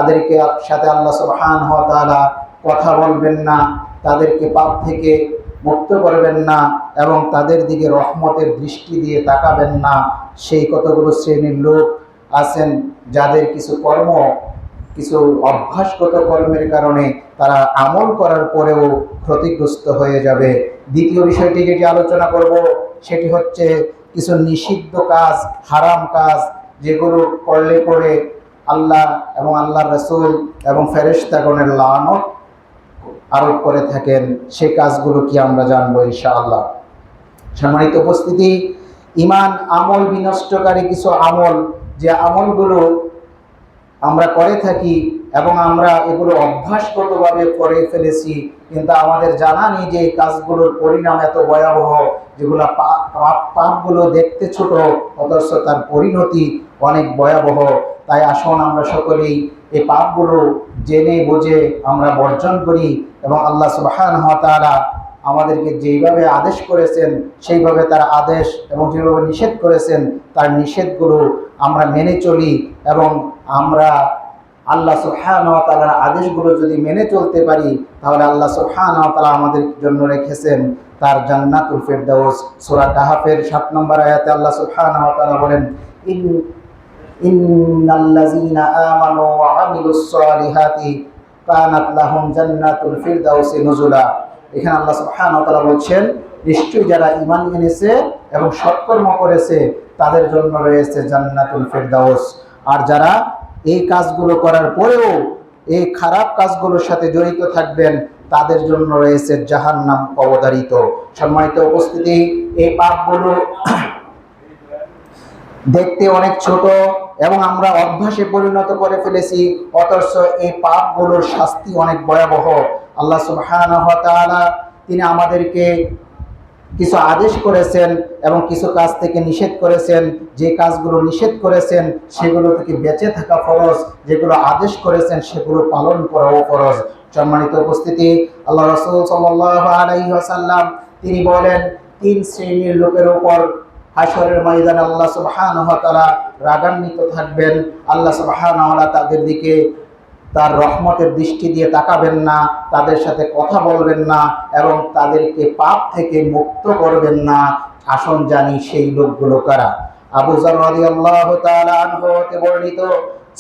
তাদেরকে সাথে আল্লাহ সুবহানাহু ওয়া তাআলা কথা বলবেন না, তাদেরকে পাপ থেকে মুক্ত করবেন না এবং তাদের দিকে রহমতের দৃষ্টি দিয়ে তাকাবেন না। সেই কতগুলো শ্রেণীর লোক আছেন যাদের কিছু অভ্যাসগত কর্মের কারণে তারা আমল করার পরেও ক্ষতিগ্রস্ত হয়ে যাবে। দ্বিতীয় বিষয়টি যেটি আলোচনা করব সেটি হচ্ছে কিছু নিষিদ্ধ কাজ, হারাম কাজ, যেগুলো করলে পরে আল্লাহ এবং আল্লাহর রাসূল এবং ফেরেশতাগণের লানত আরোপ করে থাকেন। সেই কাজগুলো কি আমরা জানবো ইনশাআল্লাহ। সম্মানিত উপস্থিতি, ঈমান আমল বিনষ্টকারী কিছু আমল, যে আমলগুলো আমরা করে থাকি এবং আমরা এগুলো অভ্যাসগতভাবে করে ফেলেছি, কিন্তু আমাদের জানা নেই যে এই কাজগুলোর পরিণাম এত ভয়াবহ, যেগুলো পাপগুলো দেখতে ছোট অথচ তার পরিণতি অনেক ভয়াবহ। তাই আসুন আমরা সকলেই এই পাপগুলো জেনে বুঝে আমরা বর্জন করি এবং আল্লাহ সুবহানাহু ওয়া তাআলা আমাদেরকে যেইভাবে আদেশ করেছেন সেইভাবে তার আদেশ এবং যেভাবে নিষেধ করেছেন তার নিষেধগুলো আমরা মেনে চলি এবং আমরা আল্লাহ সুবহানাহু ওয়া তাআলার আদেশগুলো যদি মেনে চলতে পারি তাহলে আল্লাহ সুবহানাহু ওয়া তাআলা আমাদের জন্য রেখেছেন তার জান্নাতুল ফিরদাউস। সূরা কাহাফের 7 নম্বর আয়াতে আল্লাহ সুবহানাহু ওয়া তাআলা বলেন, ইন্নাল্লাযীনা আমানু ওয়া আমিলুস সালিহাতি কানাত লাহুম জান্নাতুল ফিরদাউসি নুজুলা। এখানে আল্লাহ সুবহানাহু ওয়া তাআলা বলছেন, নিশ্চয়ই যারা ঈমান এনেছে এবং সৎকর্ম করেছে তাদের জন্য রয়েছে জান্নাতুল ফিরদাউস। আর যারা এই কাজগুলো করার পরেও এই খারাপ কাজগুলোর সাথে জড়িত থাকবেন তাদের জন্য রয়েছে জাহান্নাম অবধারিত। সম্মানিত উপস্থিতি, এই পাপগুলো দেখতে অনেক ছোট এবং আমরা অভ্যাসে পরিণত করে ফেলেছি, অথচ এই পাপগুলোর শাস্তি অনেক ভয়াবহ। আল্লাহ সুবহানাহু ওয়া তাআলা তিনি আমাদেরকে কিছু আদেশ করেছেন এবং কিছু কাজ থেকে নিষেধ করেছেন। যে কাজগুলো নিষেধ করেছেন সেগুলো থেকে বেঁচে থাকা ফরজ, যেগুলো আদেশ করেছেন সেগুলো পালন করাও ফরজ। সম্মানিত উপস্থিতি, আল্লাহ রাসূল সাল্লাল্লাহু আলাইহি ওয়াসাল্লাম তিনি বলেন, 3 শ্রেণীর লোকের উপর হাশরের ময়দানে আল্লাহ সুবহানাহু ওয়া তাআলা রাগান্বিত থাকবেন। আল্লাহ সুবহানাহু ওয়া তাআলা তাদের দিকে তার রহমতের দৃষ্টি দিয়ে তাকাবেন না, তাদের সাথে কথা বলবেন না এবং তাদেরকে পাপ থেকে মুক্ত করবেন না। আসুন জানি সেই লোকগুলো কারা। আবু যর রাদিয়াল্লাহু তাআলা আনহু হতে বর্ণিত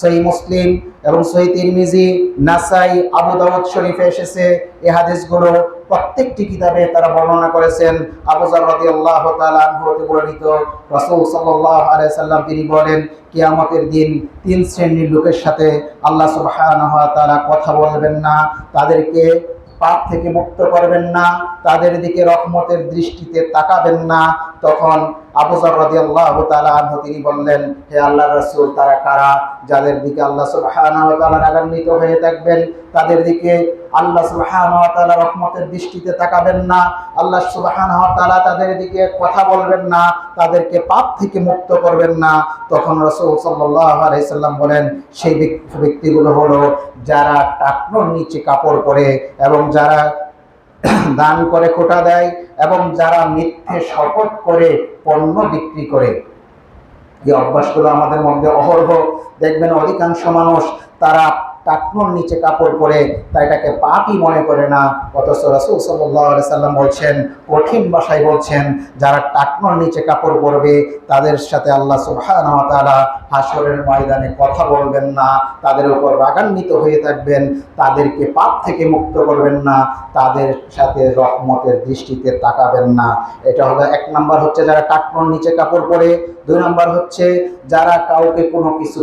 সহিহ মুসলিম এবং সহিহ তিরমিজি, নাসাই, আবু দাউদ শরীফে এসেছে। এই হাদিসগুলো প্রত্যেকটি কিতাবে তারা বর্ণনা করেছেন। আবু যর রাদিয়াল্লাহু তাআলা আনহু হতে বর্ণিত, রাসূল সাল্লাল্লাহু আলাইহি সাল্লাম তিনি বলেন, কিয়ামতের দিন 3 শ্রেণীর লোকের সাথে আল্লাহ সুবহানাহু ওয়া তাআলা কথা বলবেন না, তাদেরকে পাপ থেকে মুক্ত করবেন না, তাদের দিকে রহমতের দৃষ্টিতে তাকাবেন না। তখন আবু যর রাদিয়াল্লাহু তাআলা আনহু তিনি বললেন, হে আল্লাহর রাসূল, তারা কারা? যাদের দিকে আল্লাহ সুবহানাহু ওয়া তাআলা রাগান্বিত হয়ে থাকবেন, তাদের দিকে আল্লাহ সুবহানাহু ওয়া তাআলা রহমতের দৃষ্টিতে তাকাবেন না, আল্লাহ সুবহানাহু ওয়া তাআলা তাদের দিকে কথা বলবেন না, তাদেরকে পাপ থেকে মুক্ত করবেন না। তখন রাসূল সাল্লাল্লাহু আলাইহি সাল্লাম বলেন, সেই ব্যক্তিগুলো হলো যারা টাকনোর নিচে কাপড় পরে এবং যারা দান করে খোটা দেয় এবং যারা মিথ্যে শপথ করে পণ্য বিক্রি করে। এই অভ্যাসগুলো আমাদের মধ্যে অহরহ দেখবেন। অধিকাংশ মানুষ তারা টাকনোর নিচে কাপড় পরে তাই এটাকে পাপই মনে করে না, অথচ রাসূল সাল্লাল্লাহু আলাইহি সাল্লাম বলছেন, কঠিন ভাষায় বলছেন, যারা টাকনোর নিচে কাপড় পরবে তাদের সাথে আল্লাহ সুবহানাহু ওয়া তাআলা হাশরের ময়দানে কথা বলবেন না, তাদের উপর রাগান্বিত হয়ে থাকবেন, তাদেরকে পাপ থেকে মুক্ত করবেন না, তাদের সাথে রহমতের দৃষ্টিতে তাকাবেন না। এটা হলো 1 নাম্বার, হচ্ছে যারা টাকনোর নিচে কাপড় পরে। 2 নাম্বার হচ্ছে যারা কাউকে কোনো কিছু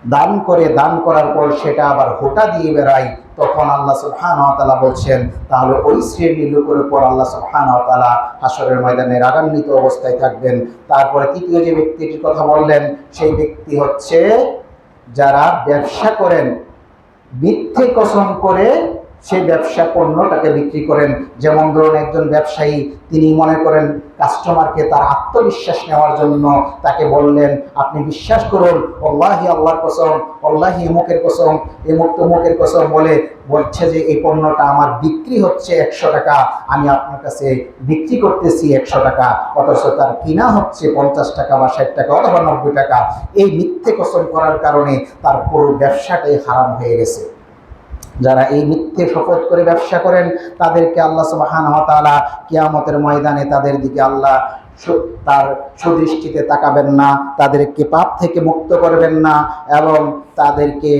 দান করে, দান করার পর সেটা আবার হোটা দিয়ে বেড়ায়। তখন আল্লাহ সুবহানাহু ওয়া তাআলা বলছেন, তাহলে ওই শ্রেণীর লোকের উপর আল্লাহ সুবহানাহু ওয়া তাআলা হাশরের ময়দানে রাগান্বিত অবস্থায় থাকবেন। তারপরে তৃতীয় যে ব্যক্তিটির কথা বললেন, সেই ব্যক্তি হচ্ছে যারা ব্যবসা করেন, মিথ্যে কসম করে সেই ব্যবসা পণ্যটাকে বিক্রি করেন। যেমন ধরুন একজন ব্যবসায়ী, তিনি মনে করেন কাস্টমারকে তার আত্মবিশ্বাস নেওয়ার জন্য তাকে বললেন, আপনি বিশ্বাস করুন, আল্লাহি আল্লাহর কসম, আল্লাহি এমুকের কসম, এমুক তমুকের কসম বলে বলছে যে এই পণ্যটা আমার বিক্রি হচ্ছে 100 টাকা, আমি আপনার কাছে বিক্রি করতেছি 100 টাকা, অথচ তার কিনা হচ্ছে 50 টাকা বা 60 টাকা অথবা 90 টাকা। এই মিথ্যে কসম করার কারণে তার পুরো ব্যবসাটাই হারাম হয়ে গেছে। যারা এই মিথ্যে শপথ করে ব্যবসা করেন তাদেরকে আল্লাহ সুবহানাহু ওয়া তাআলা কিয়ামতের ময়দানে তাদের দিকে আল্লাহ তার সুদৃষ্টিতে তাকাবেন না, তাদেরকে পাপ থেকে মুক্ত করবেন না, এবং তাদেরকে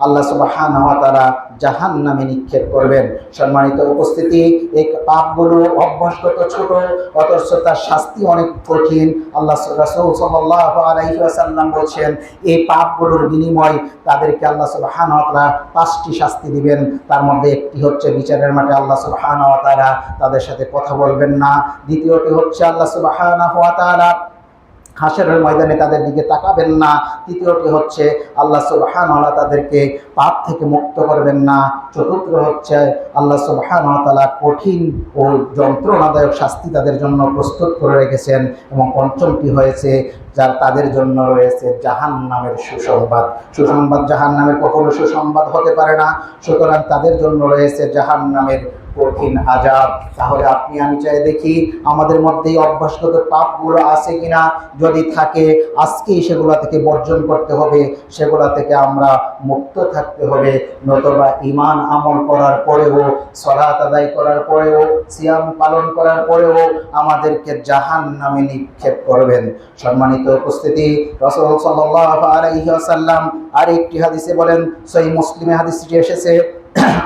আল্লাহ সুবহানাহু ওয়া তাআলা জাহান্নামে নিক্ষেপ করবেন। সম্মানিত উপস্থিতি, এই পাপগুলো অভ্যাসগত ছোট, অথচ তার শাস্তি অনেক কঠিন। আল্লাহ রাসূল সাল্লাল্লাহু আলাইহি ওয়াসাল্লাম বলছেন, এই পাপগুলোর বিনিময় তাদেরকে আল্লাহ সুবহানাহু ওয়া তাআলা 5টি শাস্তি দিবেন। তার মধ্যে একটি হচ্ছে বিচারের মাঠে আল্লাহ সুবহানাহু ওয়া তাআলা তাদের সাথে কথা বলবেন না। দ্বিতীয়টি হচ্ছে আল্লাহ সুবহানাহু ওয়া তাআলা হাসরের ময়দানে তাদের দিকে তাকাবেন না। তৃতীয়টি হচ্ছে আল্লাহ সুবহানাহু ওয়া তাআলা তাদেরকে পাপ থেকে মুক্ত করবেন না। চতুর্থ হচ্ছে আল্লাহ সুবহানাহু ওয়া তাআলা কঠিন ও যন্ত্রণাদায়ক শাস্তি তাদের জন্য প্রস্তুত করে রেখেছেন। এবং পঞ্চমটি হয়েছে যার তাদের জন্য রয়েছে জাহান্নামের সুসংবাদ। সুসংবাদ জাহান্নামের কখনো সুসংবাদ হতে পারে না, সুতরাং তাদের জন্য রয়েছে জাহান্নামের কঠিন আযাব। তাহলে আপনি আমি চাই দেখি আমাদের মধ্যে অভ্যাসগত পাপগুলো আছে কিনা। যদি থাকে, আজকেই সেগুলো থেকে বর্জন করতে হবে, সেগুলো থেকে আমরা মুক্ত থাকতে হবে। নতুবা ঈমান আমল করার পরেও, সালাত আদায় করার পরেও, সিয়াম পালন করার পরেও আমাদেরকে জাহান্নামে নিক্ষেপ করবেন। সম্মানিত উপস্থিতি, রাসূল সাল্লাল্লাহু আলাইহি ওয়াসাল্লাম আরেকটি হাদিসে বলেন, সহিহ মুসলিমে হাদিসটি এসেছে,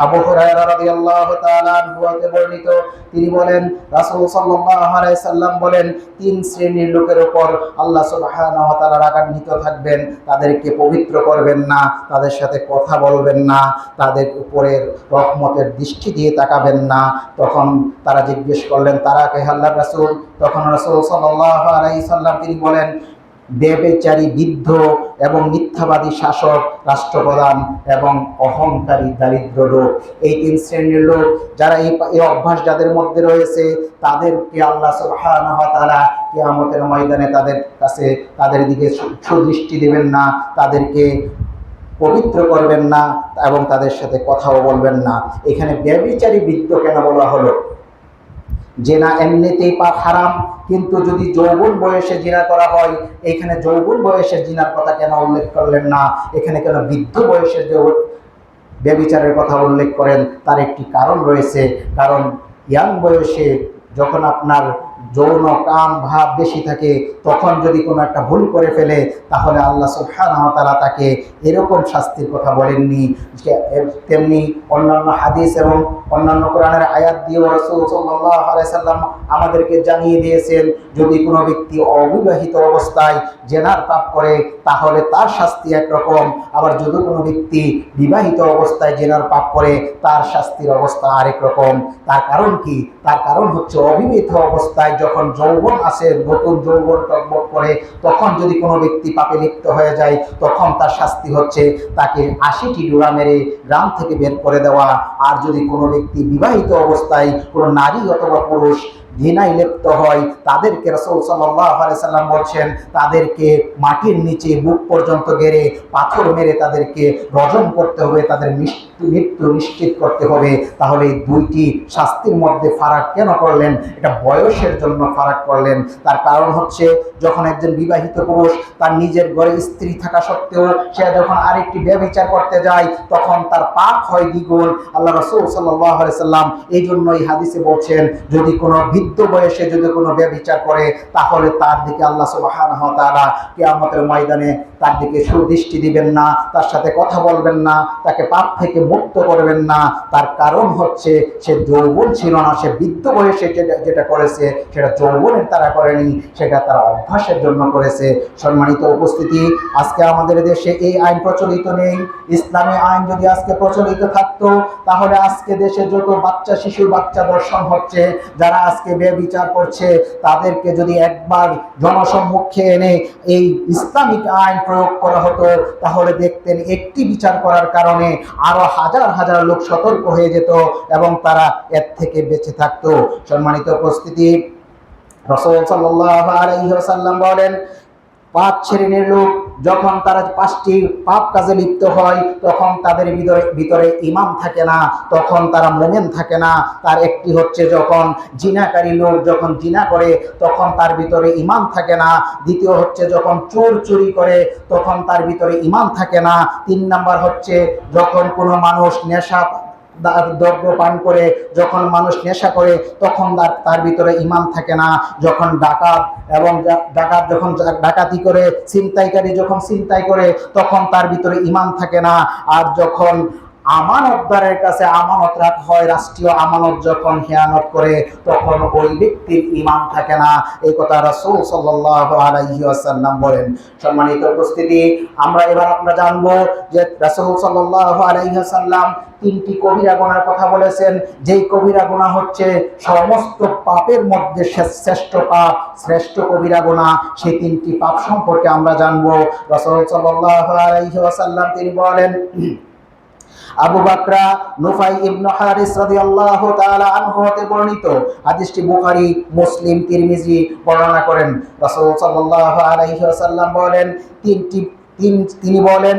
আবু হুরায়রা রাদিয়াল্লাহু তাআলা আনহু হতে বর্ণিত, তিনি বলেন রাসূল সাল্লাল্লাহু আলাইহি সাল্লাম বলেন, 3 শ্রেণীর লোকের উপর আল্লাহ সুবহানাহু ওয়া তাআলা রাগান্বিত থাকবেন। তাদেরকে পবিত্র করবেন না, তাদের সাথে কথা বলবেন না, তাদের উপরে রহমতের দৃষ্টি দিয়ে তাকাবেন না। তখন তারা জিজ্ঞেস করলেন, তারা কে আল্লাহর রাসূল? তখন রাসূল সাল্লাল্লাহু আলাইহি সাল্লাম তিনি বলেন, ব্যভিচারী, বৃদ্ধ এবং মিথ্যাবাদী শাসক, রাষ্ট্রপ্রধান এবং অহংকারী দারিদ্র লোক। এই 3 শ্রেণীর লোক যারা এই অভ্যাস যাদের মধ্যে রয়েছে, তাদেরকে আল্লাহ সুবহানাহু ওয়া তাআলা কিয়ামতের ময়দানে তাদের কাছে তাদের দিকে সুদৃষ্টি দেবেন না, তাদেরকে পবিত্র করবেন না এবং তাদের সাথে কথাও বলবেন না। এখানে ব্যভিচারী, বৃদ্ধ কেন বলা হলো? জিনা এমনিতেই পাপ হারাম, কিন্তু যদি যৌবন বয়সে জিনা করা হয়, এখানে যৌবন বয়সের জিনার কথা কেন উল্লেখ করলেন না? এখানে কেন বৃদ্ধ বয়সের ব্যভিচারের কথা উল্লেখ করেন? তার একটি কারণ রয়েছে। কারণ ইয়াং বয়সে যখন আপনার যৌন কাম ভাব বেশি থাকে, তখন যদি কোনো একটা ভুল করে ফেলে, তাহলে আল্লাহ সুবহানাহু ওয়া তাআলা তাকে এরকম শাস্তির কথা বলেননি। তেমনি অন্যান্য হাদিস এবং অন্যান্য কোরআনের আয়াত দিয়েও রাসূল সাল্লাল্লাহু আলাইহি সাল্লাম আমাদেরকে জানিয়ে দিয়েছেন, যদি কোনো ব্যক্তি অবিবাহিত অবস্থায় জেনার পাপ করে তাহলে তার শাস্তি একরকম, আবার যদি কোনো ব্যক্তি বিবাহিত অবস্থায় জেনার পাপ করে তার শাস্তির অবস্থা আরেক রকম। তার কারণ কি? তার কারণ হচ্ছে অবিবাহিত অবস্থায় যখন যৌবন আসে, নতুন যৌবন টকবক করে, তখন যদি কোনো ব্যক্তি পাপে লিপ্ত হয়ে যায়, তখন তার শাস্তি হচ্ছে তাকে 80টি ডোরা মেরে গ্রাম থেকে বের করে দেওয়া। আর যদি কোনো ব্যক্তি বিবাহিত অবস্থায় কোনো নারী অথবা পুরুষ জিনায় লিপ্ত হয়, তাদেরকে রাসূল সাল্লাল্লাহু আলাইহি সাল্লাম বলছেন, তাদেরকে মাটির নিচে বুক পর্যন্ত গেড়ে পাথর মেরে তাদেরকে রজম করতে হবে, তাদের মৃত্যু নিশ্চিত করতে হবে। তাহলে এই দুইটি শাস্তির মধ্যে ফারাক কেন করলেন? এটা বয়সের জন্য ফারাক করলেন। তার কারণ হচ্ছে, যখন একজন বিবাহিত পুরুষ তার নিজের ঘরে স্ত্রী থাকা সত্ত্বেও সে যখন আরেকটি ব্যভিচার করতে যায়, তখন তার পাপ হয় দ্বিগুণ। আল্লাহ রাসূল সাল্লাল্লাহু আলাইহি সাল্লাম এই জন্য এই হাদিসে বলছেন, যদি কোনো বৃদ্ধ বয়সে যদি কোনো ব্যভিচার করে, তাহলে তার দিকে আল্লাহ সুবহানাহু ওয়া তাআলা কিয়ামতের ময়দানে তার দিকে সুদৃষ্টি দিবেন না, তার সাথে কথা বলবেন না, তাকে পাপ থেকে মুক্ত করবেন না। তার কারণ হচ্ছে সে যৌবন ছিল না, সে বৃদ্ধ বয়সে যেটা করেছে সেটা যৌবনের তারা করেনি, সেটা তারা অভ্যাসের জন্য করেছে। সম্মানিত উপস্থিতি, আজকে আমাদের দেশে এই আইন প্রচলিত নেই। ইসলামী আইন যদি আজকে প্রচলিত থাকতো, তাহলে আজকে দেশে যত বাচ্চা শিশু বাচ্চা দর্শন হচ্ছে, যারা আজকে ব্যভিচার করছে তাদেরকে যদি একবার জনসম্মুখে এনে এই ইসলামিক আইন প্রয়োগ করা হতো তাহলে দেখতেন একটি বিচার করার কারণে আরো হাজার হাজার লোক সতর্ক হয়ে যেত এবং তারা এর থেকে বেঁচে থাকতো। সম্মানিত উপস্থিতি, রাসূল সাল্লাল্লাহু আলাইহি ওয়াসাল্লাম বলেন, 5 শ্রেণীর লোক যখন তারা 5টি পাপ কাজে লিপ্ত হয় তখন তাদের ভিতরে ঈমান থাকে না, তখন তারা মুমিন থাকে না। তার একটি হচ্ছে যখন জিনাকারী লোক যখন জিনা করে তখন তার ভিতরে ঈমান থাকে না। দ্বিতীয় হচ্ছে যখন চোর চুরি করে তখন তার ভিতরে ঈমান থাকে না। 3 নাম্বার হচ্ছে যখন কোনো মানুষ নেশা দ্রব্য পান করে, যখন মানুষ নেশা করে তখন তার ভিতরে ঈমান থাকে না। যখন ডাকাত যখন ডাকাতি করে, ছিনতাইকারী যখন ছিনতাই করে তখন তার ভিতরে ঈমান থাকে না। আর যখন আমানতদারের কাছে আমানত রাখা হয়, রাষ্ট্রীয় আমানত যখন খেয়ানত করে তখন ওই ব্যক্তির ঈমান থাকে না। এই কথা রাসূল সাল্লাল্লাহু আলাইহি ওয়াসাল্লাম বলেন। সম্মানিত উপস্থিতি, আমরা জানবো যে রাসূল সাল্লাল্লাহু আলাইহি ওয়াসাল্লাম 3টি কবিরা গুনার কথা বলেছেন। যেই কবিরা গুনাহ হচ্ছে সমস্ত পাপের মধ্যে শ্রেষ্ঠ পাপ, শ্রেষ্ঠ কবিরা গুনাহ, সেই 3টি পাপ সম্পর্কে আমরা জানবো। রাসূল সাল্লাল্লাহু আলাইহি ওয়াসাল্লাম তিনি বলেন, আবু বকর নুফাই ইবনে হারিস রাদিয়াল্লাহু তাআলা আনহু হতে বর্ণিত, হাদিসটি বুখারী, মুসলিম, তিরমিজি বর্ণনা করেন। রাসূল সাল্লাল্লাহু আলাইহি ওয়াসাল্লাম বলেন, তিনি বলেন,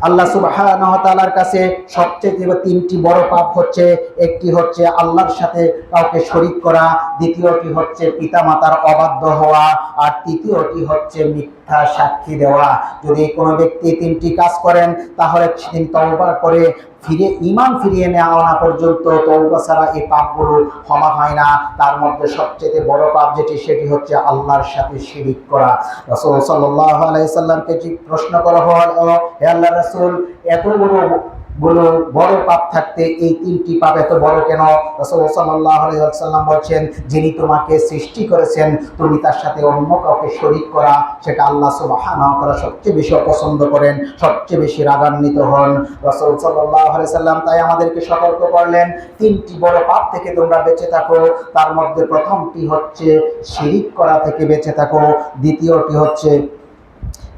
আল্লাহ সুবহানাহু ওয়া তাআলার কাছে সবচেয়ে 3টি বড় পাপ হচ্ছে, একটি হচ্ছে আল্লাহর সাথে কাউকে শরীক করা, দ্বিতীয়টি হচ্ছে পিতামাতার অবাধ্য হওয়া, আর তৃতীয়টি হচ্ছে মিথ্যা সাক্ষী দেওয়া। যদি কোনো ব্যক্তি 3টি কাজ করেন তাহলে তিনি তওবা করে ঈমান ফিরিয়ে নেওয়া পর্যন্ত তওবা ছাড়া এই পাপগুলো ক্ষমা হয় না। তার মধ্যে সবচেয়ে বড় পাপ সেটি হচ্ছে আল্লাহর সাথে শিরিক করা। রাসূল সাল্লাল্লাহু আলাইহি সাল্লামকে প্রশ্ন করা হলো, হে আল্লাহর রাসূল, এত বড় পাপ থাকতে এই 3টি পাপ এত বড় কেন? রাসূল সাল্লাল্লাহু আলাইহি ওয়াসাল্লাম বলেন, যিনি তোমাকে সৃষ্টি করেছেন তুমি তার সাথে অন্য কাউকে শরীক করা, সেটা আল্লাহ সুবহানাহু ওয়া তাআলা সবচেয়ে বেশি অপছন্দ করেন, সবচেয়ে বেশি রাগান্বিত হন। রাসূল সাল্লাল্লাহু আলাইহি ওয়াসাল্লাম তাই আমাদেরকে সতর্ক করলেন, 3টি বড় পাপ থেকে তোমরা বেঁচে থাকো। তার মধ্যে প্রথমটি হচ্ছে শিরিক করা থেকে বেঁচে থাকো, দ্বিতীয়টি হচ্ছে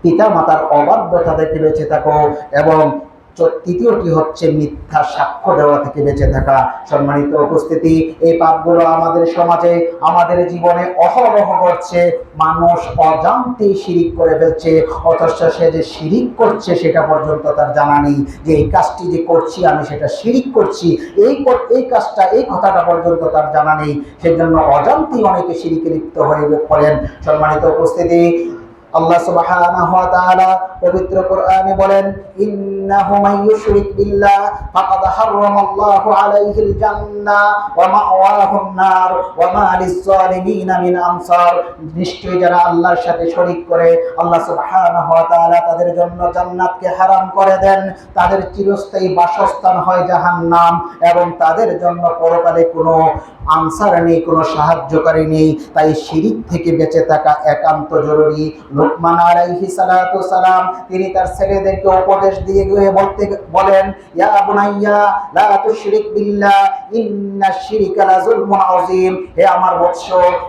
পিতামাতার অবাধ্যতা থেকে বেঁচে থাকো, এবং তৃতীয়টি হচ্ছে মিথ্যা সাক্ষ্য দেওয়া থেকে বেঁচে থাকা। সম্মানিত উপস্থিতি, এই পাপগুলো আমাদের সমাজে, আমাদের জীবনে অহরহ ঘটছে। মানুষ অজান্তেই শিরিক করে ফেলছে, অথচ সে যে শিরিক করছে সেটা পর্যন্ত তার জানা নেই, যে এই কাজটি যে করছি আমি সেটা শিরিক করছি, এই কাজটা, এই কথাটা পর্যন্ত তার জানা নেই। সেজন্য অজান্তেই অনেকে শিরিকে লিপ্ত হয়ে পড়েন। সম্মানিত উপস্থিতি, আল্লাহ সুবহানাহু ওয়া তাআলা পবিত্র কোরআনে বলেন, ইন্নাহু মান ইউশরিক বিল্লাহ ফাকাদ হারামাল্লাহু আলাইহিল জান্নাহ ওয়া মাওয়াহুন নার ওয়া মা লিজ-জালিমিনা মিন আনসার। নিশ্চয়ই যারা আল্লাহর সাথে শরীক করে আল্লাহ সুবহানাহু ওয়া তাআলা তাদের জন্য জান্নাতকে হারাম করে দেন, তাদের চিরস্থায়ী বাসস্থান হয় জাহান্নাম, এবং তাদের জন্য পরকালে কোনো আনসার নেই, কোনো সাহায্যকারী নেই। তাই শিরিক থেকে বেঁচে থাকা একান্ত জরুরি। লুকমান আলাইহিস সালাতু সালাম তিনি তার ছেলেদেরকে উপদেশ দিয়ে বলেন, ইয়া বুনাইয়া লা তুশরিক বিল্লাহ ইন্নাশ শিরকা লাযুলমুন আযীম। হে আমার বৎস,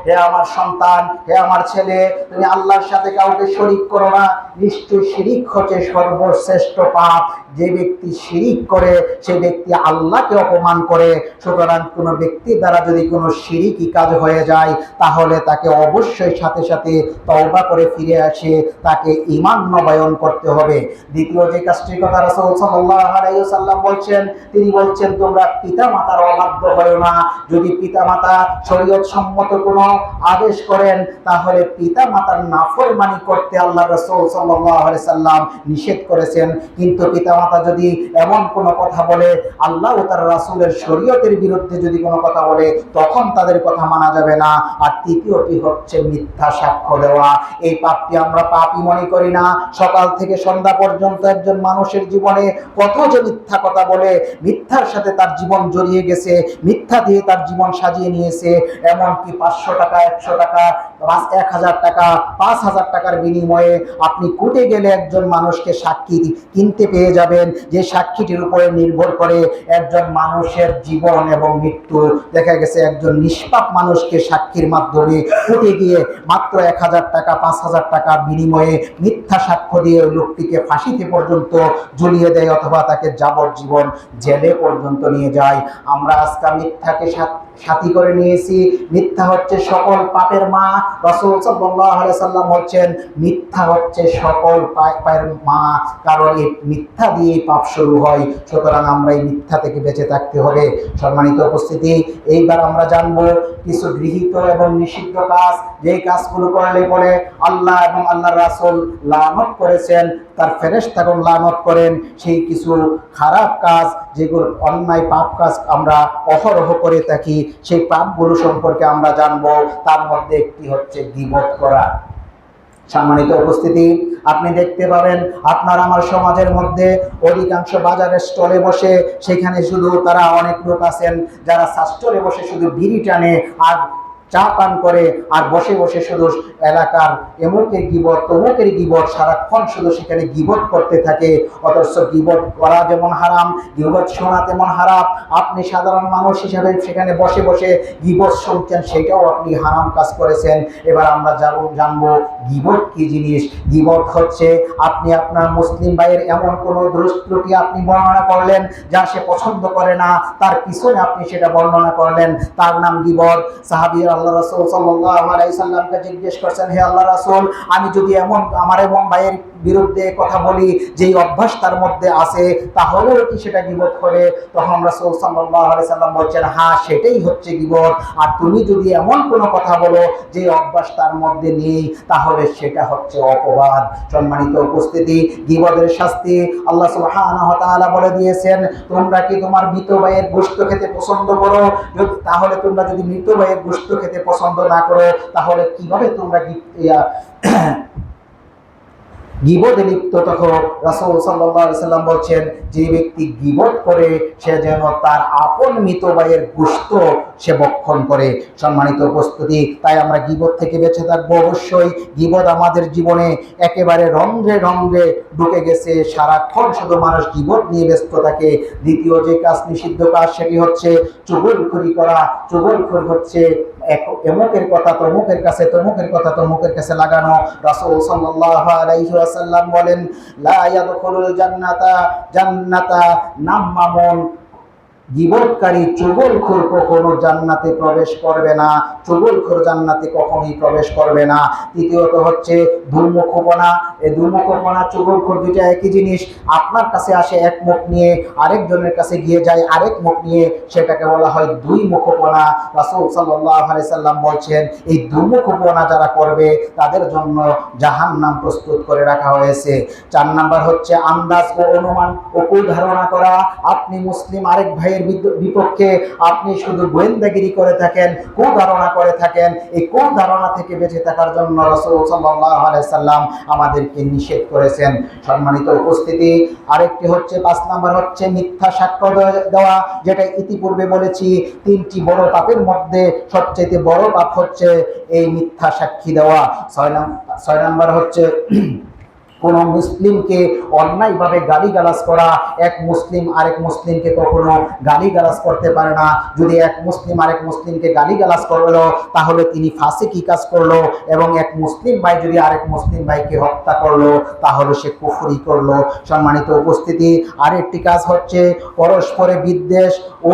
হে আমার সন্তান, হে আমার ছেলে, তুমি আল্লাহর সাথে কাউকে শরীক করো না। নিশ্চয়ই শিরিক হচ্ছে সর্বশ্রেষ্ঠ পাপ। যে ব্যক্তি শিরিক করে সে ব্যক্তি আল্লাহকে অপমান করে। সুতরাং কোনো ব্যক্তির দ্বারা যদি কোনো শিরিকি কাজ হয়ে যায় তাহলে তাকে অবশ্যই সাথে সাথে তওবা করে ফিরে আসে তাকে ঈমান নবায়ন করতে হবে। দ্বিতীয় যে কাজটির কথা রাসূল সাল্লাল্লাহু আলাইহি ওয়াসাল্লাম বলছেন, তিনি বলছেন, তোমরা পিতামাতার অবাধ্য হয়ো না। যদি পিতামাতা শরীয়ত সম্মত কোনো আদেশ করেন তাহলে পিতামাতার নাফরমানি করতে আল্লাহ রাসূল সাল্লাল্লাহু আলাইহি ওয়াসাল্লাম নিষেধ করেছেন। কিন্তু পিতামাতা যদি এমন কোনো কথা বলে, আল্লাহ ও তার রাসূলের শরীয়তের বিরুদ্ধে যদি কোনো কথা বলে, তখন তাদের কথা মানা যাবে না। আর তৃতীয়টি হচ্ছে মিথ্যা সাক্ষ্য দেওয়া। এই পাপটি আমরা পাপই মনে করি না। সকাল থেকে সন্ধ্যা পর্যন্ত একজন মানুষের জীবনে কত যে মিথ্যা কথা বলে, মিথ্যার সাথে তার জীবন জড়িয়ে গেছে, মিথ্যা দিয়ে তার জীবন সাজিয়ে নিয়েছে। এমনকি 500 টাকা, 100 টাকা 1000 টাকা 5000 টাকার বিনিময়ে আপনি কোর্টে গেলে একজন মানুষকে সাক্ষী কিনতে পেয়ে যাবেন, যে সাক্ষীটির উপরে নির্ভর করে একজন মানুষের জীবন এবং মৃত্যু। দেখা গেছে একজন নিষ্পাপ মানুষকে সাক্ষীর মাধ্যমে কোর্টে গিয়ে মাত্র 1000 টাকা 5000 টাকা বিনিময়ে মিথ্যা সাক্ষ্য দিয়ে ওই লোকটিকে ফাঁসিতে পর্যন্ত ঝুলিয়ে দেয় অথবা তাকে যাবজ্জীবন জেলে পর্যন্ত নিয়ে যায়। আমরা আজকে মিথ্যাকে সাথী করে নিয়েছি। মিথ্যা হচ্ছে সকল পাপের মা। রাসূল সাল্লাল্লাহু আলাইহি সাল্লাম বলেন মিথ্যা হচ্ছে সকল পাপের মা, কারণ এই মিথ্যা দিয়ে পাপ শুরু হয়। সুতরাং আমরা এই মিথ্যা থেকে বেঁচে থাকতে হবে। সম্মানিত উপস্থিতি, এইবার আমরা জানবো কিছু গৃহীত এবং নিষিদ্ধ কাজ, যেই কাজগুলো করলে পরে আল্লাহ এবং আল্লাহর রাসূল লানত করেছেন, তার ফেরেশতাগণ লানত করেন। সেই কিছু খারাপ কাজ, যেগুলো অন্যায় পাপ কাজ আমরা অহরহ করে থাকি, সেই পাপগুলো সম্পর্কে আমরা জানবো। তার মধ্যে একটি হচ্ছে গীবত করা। সম্মানিত উপস্থিতি, আপনি দেখতে পাবেন আপনার আমার সমাজের মধ্যে অধিকাংশ বাজারের স্টলে বসে, সেখানে শুধু তারা অনেক লোক আছেন যারা স্টলে বসে শুধু বিড়ি টানে আর চা পান করে, আর বসে বসে শুধু এলাকার এমুকের গীবত তমুকের গীবত, সারাক্ষণ শুধু সেখানে গীবত করতে থাকে। অথচ গীবত করা যেমন হারাম, গীবত শোনা তেমন হারাম। আপনি সাধারণ মানুষ হিসেবে সেখানে বসে বসে গীবত শুনছেন, সেটাও আপনি হারাম কাজ করেছেন। এবার আমরা জানবো গীবত কি জিনিস। গীবত হচ্ছে আপনি আপনার মুসলিম ভাইয়ের এমন কোনো দোষ ত্রুটি আপনি বর্ণনা করলেন যা সে পছন্দ করে না, তার পিছনে আপনি সেটা বর্ণনা করলেন, তার নাম গীবত। সাহাবী আল্লাহ রাসূল সাল্লাল্লাহু আলাইহি সাল্লামকে জিজ্ঞেস করছেন, হে আল্লাহ রাসূল, আমি যদি আমার এমন ভাইয়ের বিরুদ্ধে কথা বলি যেই অভ্যাস তার মধ্যে আছে, তাহলেও কি সেটা গীবত হবে? তখন রাসূল সাল্লাল্লাহু আলাইহি সাল্লাম বলছেন, হ্যাঁ, সেটাই হচ্ছে গীবত। আর তুমি যদি এমন কোনো কথা বলো যে অভ্যাস তার মধ্যে নেই, তাহলে সেটা হচ্ছে অপবাদ। সম্মানিত উপস্থিতি, গীবতের শাস্তি আল্লাহ সুবহানাহু ওয়া তাআলা বলে দিয়েছেন, তোমরা কি তোমার মৃত ভাইয়ের গোশত খেতে পছন্দ করো? তাহলে তোমরা যদি মৃত ভাইয়ের গোশত খেতে পছন্দ না করো, তাহলে কিভাবে তোমরা গীবতে লিপ্ত? তখন রাসূল সাল্লাল্লাহু আলাইহি সাল্লাম বলছেন, যে ব্যক্তি গীবত করে সে যেন তার আপন মৃত ভাইয়ের গোশত সে ভক্ষণ করে। সম্মানিত উপস্থিতি, তাই আমরা গীবত থেকে বেঁচে থাকবো। অবশ্যই গীবত আমাদের জীবনে একেবারে রন্ধ্রে রন্ধ্রে ঢুকে গেছে, সারাক্ষণ শুধু মানুষ গীবত নিয়ে ব্যস্ত থাকে। দ্বিতীয় যে কাজ, নিষিদ্ধ কাজ, সেটি হচ্ছে চুগলখড়ি করা। চুগলখড়ি হচ্ছে এমুকের কথা তমুকের কাছে, তমুকের কথা তমুকের কাছে লাগানো। রাসূল সাল্লাল্লাহু আলাইহি ওয়াসাল্লাম বলেন, লা ইয়াদখুলুল জান্নাতা নাম্মামুন, গীবতকারী চুগলখোর কখনো জান্নাতে প্রবেশ করবে না। চুগলখোর জান্নাতে কখনোই প্রবেশ করবে না। তৃতীয়ত হচ্ছে দুর্মুখপনা। এই দুর্মুখপনা চুগলখোর দুইটা একই জিনিস। আপনার কাছে আসে এক মুখ নিয়ে, আরেকজনের কাছে গিয়ে যায় আরেক মুখ নিয়ে, সেটাকে বলা হয় দুই মুখপনা। রাসূল সাল্লাল্লাহু আলাইহি সাল্লাম বলছেন, এই দুর্মুখপনা যারা করবে তাদের জন্য জাহান্নাম প্রস্তুত করে রাখা হয়েছে। 4 নাম্বার হচ্ছে আন্দাজ ও অনুমান ও কুল ধারণা করা। আপনি মুসলিম আরেক ভাই বিপক্ষে আপনি শুধু গোয়েন্দাগিরি করে থাকেন, কুধারণা করে থাকেন। এই কুধারণা থেকে বেঁচে থাকার জন্য রাসূল সাল্লাল্লাহু আলাইহি সাল্লাম আমাদেরকে নিষেধ করেছেন। সম্মানিত উপস্থিতি, আরেকটি হচ্ছে 5 নাম্বার হচ্ছে মিথ্যা সাক্ষ্য দেওয়া, যেটা ইতিপূর্বে বলেছি। 3টি বড় পাপের মধ্যে সবচেয়ে বড় পাপ হচ্ছে এই মিথ্যা সাক্ষী দেওয়া। 6 নাম্বার হচ্ছে কোন মুসলিমকে অন্যায়ভাবে গালিগালাজ করা। এক মুসলিম আরেক মুসলিমকে কখনো গালিগালাজ করতে পারে না। যদি এক মুসলিম আরেক মুসলিমকে গালিগালাজ করলো, তাহলে তিনি ফাসিকি কাজ করলো, এবং এক মুসলিম ভাই যদি আরেক মুসলিম ভাইকে হত্যা করলো, তাহলে সে কুফরি করলো। সম্মানিত উপস্থিতি, আরেকটি কাজ হচ্ছে পরস্পরে বিদ্বেষ ও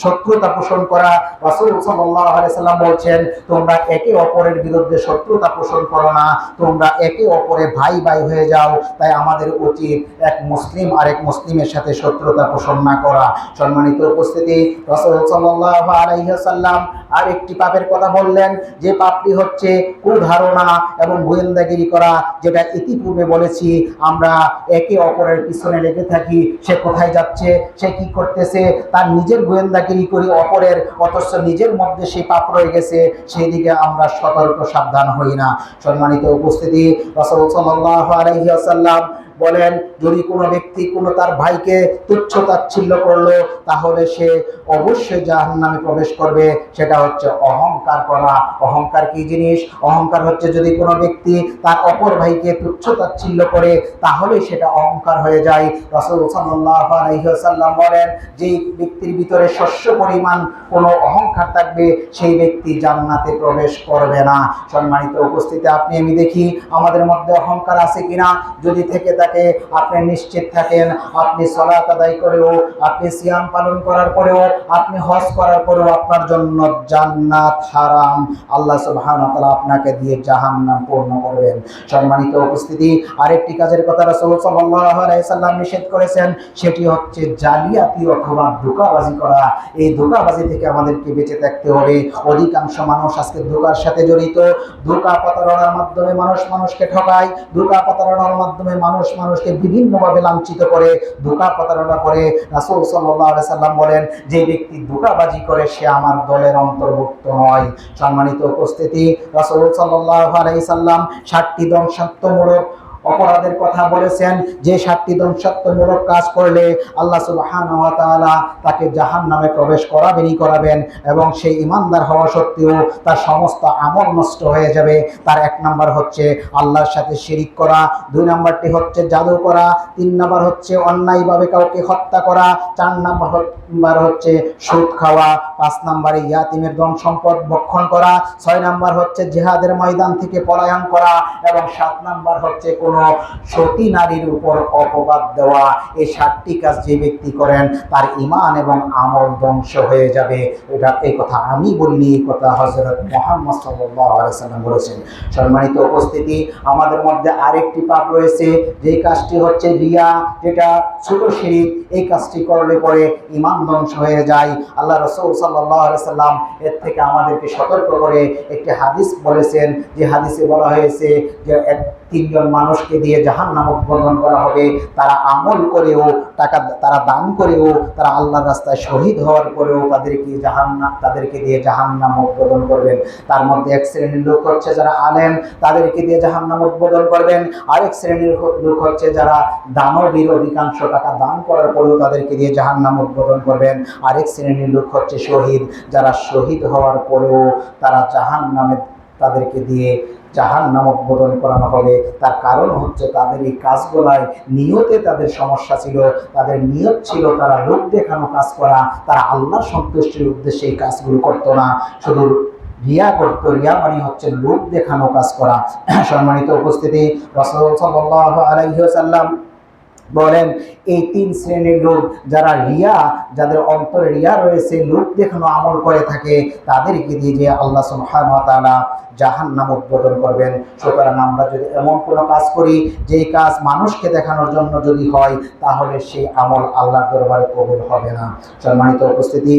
শত্রুতা পোষণ করা। রাসূল সাল্লাল্লাহু আলাইহি সাল্লাম বলছেন, তোমরা একে অপরের বিরুদ্ধে শত্রুতা পোষণ করো না, তোমরা একে অপরে ভাই ভাই হয়ে যাও। তাই আমাদের উচিত এক মুসলিম আরেক মুসলিমের সাথে শত্রুতা পোষণ না করা। সম্মানিত উপস্থিতি, রাসূল সাল্লাল্লাহু আলাইহি সাল্লাম আরেকটি পাপের কথা বললেন, যে পাপটি হচ্ছে কুধারণা এবং গোয়েন্দাগিরি করা, যেটা ইতিপূর্বে বলেছি। আমরা একে অপরের পিছনে লেগে থাকি, সে কোথায় যাচ্ছে, সে কি করতেছে, তার নিজের গোয়েন্দাগিরি করি অপরের, অথচ নিজের মধ্যে সেই পাপ রয়ে গেছে, সেই দিকে আমরা সতর্ক সাবধান হই না। সম্মানিত উপস্থিতি, রাসূল সাল্লাল্লাহু আলাইহি ওয়াসাল্লাম বলেন, যদি কোনো ব্যক্তি কোনো তার ভাইকে তুচ্ছ তাচ্ছিল্য করলো, তাহলে সে অবশ্যই জাহান্নামে প্রবেশ করবে। সেটা হচ্ছে অহংকার করা। অহংকার কি জিনিস? অহংকার হচ্ছে যদি কোনো ব্যক্তি তার অপর ভাইকে তুচ্ছ তাচ্ছিল্য করে, তাহলে সেটা অহংকার হয়ে যায়। রাসূল সাল্লাল্লাহু আলাইহি ওয়াসাল্লাম বলেন, যে ব্যক্তির ভিতরে শস্য পরিমাণ কোনো অহংকার থাকবে, সেই ব্যক্তি জান্নাতে প্রবেশ করবে না। সম্মানিত উপস্থিতি, আপনি আমি দেখি আমাদের মধ্যে অহংকার আছে কিনা। যদি থেকে থাকে, আপনি নিশ্চিত থাকেন, আপনি সালাত আদায় করেও, আপনি সিয়াম পালন করার পরেও, আপনি হজ করার পরেও আপনার জন্য জান্নাত হারাম। আল্লাহ সুবহানাহু ওয়া তাআলা আপনাকে দিয়ে জাহান্নাম পূর্ণ করবেন। সম্মানিত উপস্থিতি, আরেকটি কাজের কথা রাসূল সাল্লাল্লাহু আলাইহি সাল্লাম নিষেধ করেছেন, সেটি হচ্ছে জালিয়াতি অথবা ধোঁকাবাজি করা। এই ধোঁকাবাজি থেকে আমাদেরকে বেঁচে থাকতে হবে। অধিকাংশ মানুষ আজকে ধোঁকার সাথে জড়িত। ধোঁকা প্রতারণার মাধ্যমে মানুষ মানুষকে ঠকায়। ধোঁকা প্রতারণার মাধ্যমে মানুষ মানুষকে বিভিন্নভাবে লাঞ্ছিত করে, ধোঁকা প্রতারণা করে। রাসূল সাল্লাল্লাহু আলাইহি সাল্লাম বলেন, যে ব্যক্তি ধোঁকাবাজি করে সে আমার দলের অন্তর্ভুক্ত নয়। সম্মানিত উপস্থিতি, রাসূল সাল্লাল্লাহু আলাইহি সাল্লাম 7টি ধ্বংসাত্মক অপরাধের কথা বলেছেন, যে 7টি ধ্বংসাত্মক কাজ করলে আল্লাহ সুবহানাহু ওয়া তাআলা তাকে জাহান্নামে প্রবেশ করাবেন, এবং সেই ঈমানদার হওয়া সত্ত্বেও তার সমস্ত আমল নষ্ট হয়ে যাবে। তার 1 নাম্বার হচ্ছে আল্লাহর সাথে শিরিক করা, 2 নাম্বারটি হচ্ছে জাদু করা, 3 নাম্বার হচ্ছে অন্যায়ভাবে কাউকে হত্যা করা, 4 নাম্বার হচ্ছে সুদ খাওয়া, 5 নাম্বারে ইয়াতীমের ধন সম্পদ ভক্ষণ করা, 6 নাম্বার হচ্ছে জিহাদের ময়দান থেকে পলায়ন করা, এবং 7 নাম্বার হচ্ছে কোনো সতী নারীর উপর অপবাদ দেওয়া। এই 7টি কাজ যে ব্যক্তি করেন, তার ঈমান এবং আমল ধ্বংস হয়ে যাবে। এই কথা আমি বলিনি, এই কথা হযরত মুহাম্মদ সাল্লাল্লাহু আলাইহি ওয়াসাল্লাম বলেছেন। সম্মানিত উপস্থিতি, আমাদের মধ্যে আরেকটি পাপ রয়েছে, যেই কাজটি হচ্ছে রিয়া, যেটা ছোট শিরক। এই কাজটি করলে পরে ঈমান ধ্বংস হয়ে যায়। আল্লাহ রাসূল সাল্লাল্লাহু আলাইহি ওয়াসাল্লাম এর থেকে আমাদেরকে সতর্ক করে একটি হাদিস বলেছেন, যে হাদিসে বলা হয়েছে যে 3জন মানুষকে দিয়ে জাহান্নাম উদ্বোধন করা হবে। তারা আমল করেও, টাকা তারা দান করেও, তারা আল্লাহর রাস্তায় শহীদ হওয়ার পরেও তাদেরকে দিয়ে জাহান্নাম উদ্বোধন করবেন। তার মধ্যে এক শ্রেণীর লোক হচ্ছে যারা আলেম, তাদেরকে দিয়ে জাহান্নাম উদ্বোধন করবেন। আরেক শ্রেণীর লোক হচ্ছে যারা দানবীর, অধিকাংশ টাকা দান করার পরেও তাদেরকে দিয়ে জাহান্নাম উদ্বোধন করবেন। আরেক শ্রেণীর লোক হচ্ছে শহীদ, যারা শহীদ হওয়ার পরেও তারা জাহান্নামে, তাদেরকে দিয়ে জাহান্নাম উদ্বোধন করানো হবে। তার কারণ হচ্ছে তাদের এই কাজগুলায় নিয়তে তাদের সমস্যা ছিল। তাদের নিয়ত ছিল তারা লোক দেখানো কাজ করা, তারা আল্লাহর সন্তুষ্টির উদ্দেশ্যে এই কাজগুলো করতো না, শুধু রিয়া করতো। রিয়া মানে হচ্ছে লোক দেখানো কাজ করা। সম্মানিত উপস্থিতি, রাসূল সাল্লাল্লাহু আলাইহি ওয়াসাল্লাম বলেন, এই 3 শ্রেণীর লোক, যারা রিয়া, যাদের অন্তরে রিয়া রয়েছে, লোক দেখানো আমল করে থাকে, তাদেরকে দিয়ে যে আল্লাহ সুবহানাহু ওয়া তাআলা জাহান্নাম উদ্বোধন করবেন। সুতরাং আমরা যদি এমন কোনো কাজ করি, যেই কাজ মানুষকে দেখানোর জন্য যদি হয়, তাহলে সেই আমল আল্লাহর দরবারে কবুল হবে না। সম্মানিত উপস্থিতি,